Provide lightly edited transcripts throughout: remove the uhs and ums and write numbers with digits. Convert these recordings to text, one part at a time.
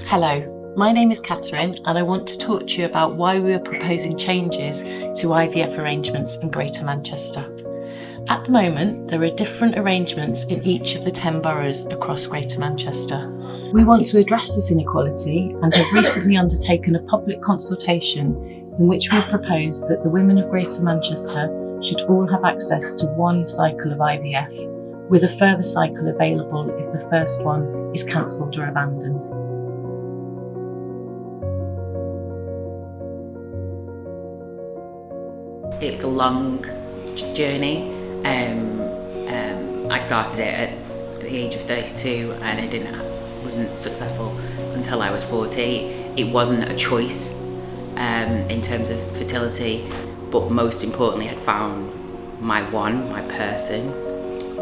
Hello, my name is Catherine and I want to talk to you about why we are proposing changes to IVF arrangements in Greater Manchester. At the moment, there are different arrangements in each of the 10 boroughs across Greater Manchester. We want to address this inequality and have recently undertaken a public consultation in which we have proposed that the women of Greater Manchester should all have access to one cycle of IVF, with a further cycle available if the first one is cancelled or abandoned. It's a long journey. I started it at the age of 32 and I wasn't successful until I was 40. It wasn't a choice in terms of fertility, but most importantly I'd found my person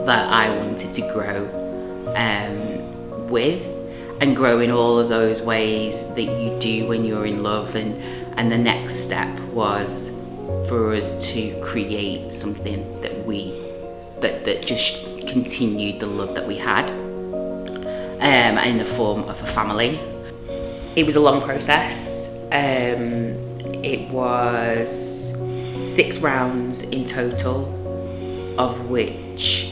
that I wanted to grow with, and grow in all of those ways that you do when you're in love, and the next step was for us to create something that just continued the love that we had in the form of a family. It was a long process. It was 6 rounds in total, of which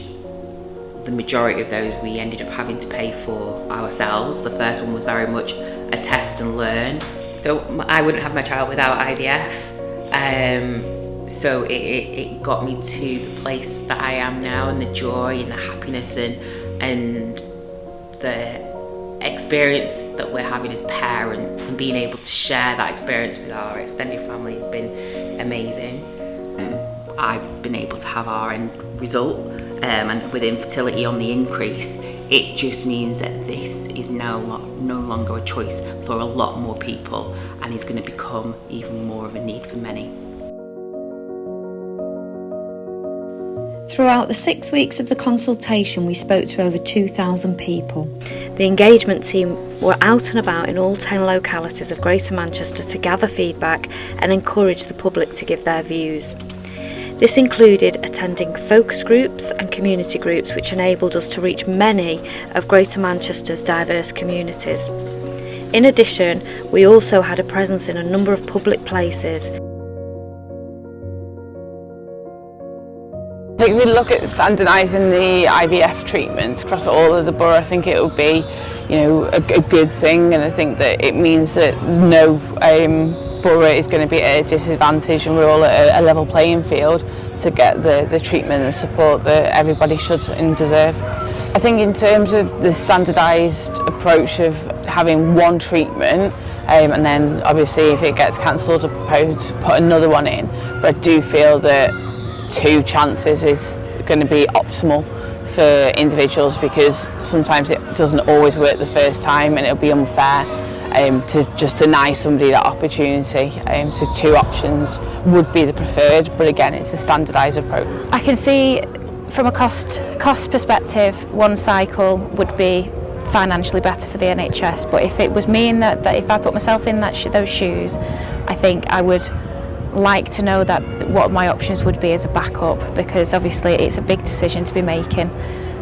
the majority of those we ended up having to pay for ourselves. The first one was very much a test and learn. So I wouldn't have my child without IVF. So it got me to the place that I am now, and the joy and the happiness and the experience that we're having as parents, and being able to share that experience with our extended family has been amazing. I've been able to have our end result, and with infertility on the increase, it just means that this is no longer a choice for a lot more people, and is going to become even more of a need for many. Throughout the 6 weeks of the consultation, we spoke to over 2,000 people. The engagement team were out and about in all 10 localities of Greater Manchester to gather feedback and encourage the public to give their views. This included attending focus groups and community groups, which enabled us to reach many of Greater Manchester's diverse communities. In addition, we also had a presence in a number of public places. I think if we look at standardising the IVF treatments across all of the borough, I think it would be, a good thing, and I think that it means that no borough is going to be at a disadvantage, and we're all at a level playing field to get the treatment and support that everybody should and deserve. I think in terms of the standardised approach of having one treatment, and then obviously if it gets cancelled, I propose to put another one in, but I do feel that 2 chances is going to be optimal for individuals, because sometimes it doesn't always work the first time, and it'll be unfair to just deny somebody that opportunity. So 2 options would be the preferred, but again, it's a standardised approach. I can see from a cost perspective, 1 cycle would be financially better for the NHS, but if it was me in that if I put myself in those shoes, I think I would like to know that what my options would be as a backup, because obviously it's a big decision to be making,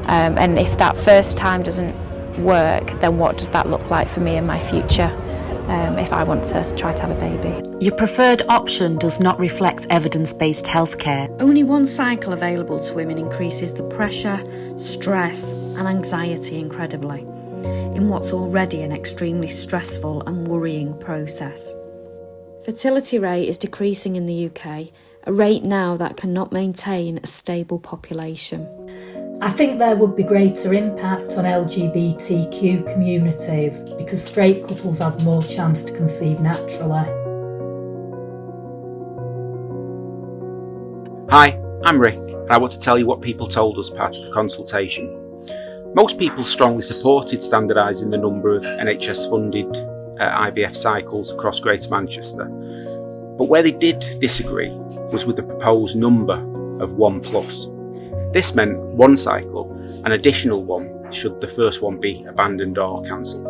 and if that first time doesn't work, then what does that look like for me in my future if I want to try to have a baby. Your preferred option does not reflect evidence-based healthcare. Only one cycle available to women increases the pressure, stress and anxiety incredibly in what's already an extremely stressful and worrying process. Fertility rate is decreasing in the UK, a rate now that cannot maintain a stable population. I think there would be greater impact on LGBTQ communities because straight couples have more chance to conceive naturally. Hi, I'm Rick, and I want to tell you what people told us part of the consultation. Most people strongly supported standardising the number of NHS funded IVF cycles across Greater Manchester, but where they did disagree was with the proposed number of 1+. This meant 1 cycle, an additional one should the first one be abandoned or cancelled.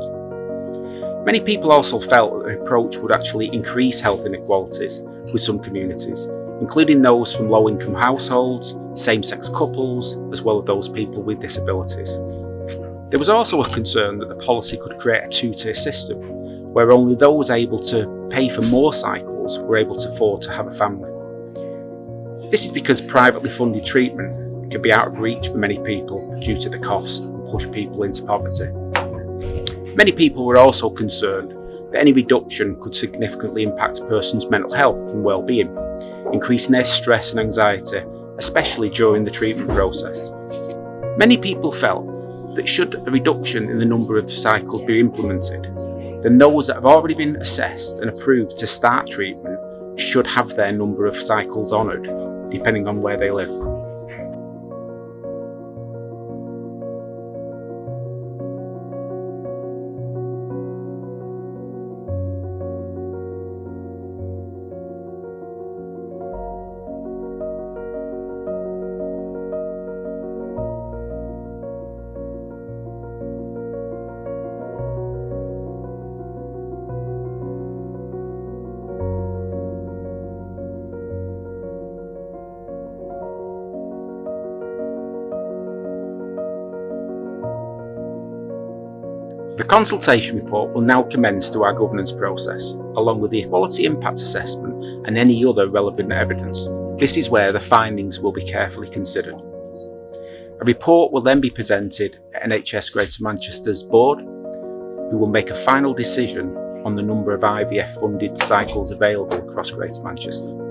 Many people also felt that the approach would actually increase health inequalities with some communities, including those from low-income households, same-sex couples, as well as those people with disabilities. There was also a concern that the policy could create a two-tier system, where only those able to pay for more cycles were able to afford to have a family. This is because privately funded treatment can be out of reach for many people due to the cost and push people into poverty. Many people were also concerned that any reduction could significantly impact a person's mental health and well-being, increasing their stress and anxiety, especially during the treatment process. Many people felt that should a reduction in the number of cycles be implemented, then those that have already been assessed and approved to start treatment should have their number of cycles honoured, depending on where they live. The consultation report will now commence to our governance process, along with the Equality Impact Assessment and any other relevant evidence. This is where the findings will be carefully considered. A report will then be presented at NHS Greater Manchester's board, who will make a final decision on the number of IVF funded cycles available across Greater Manchester.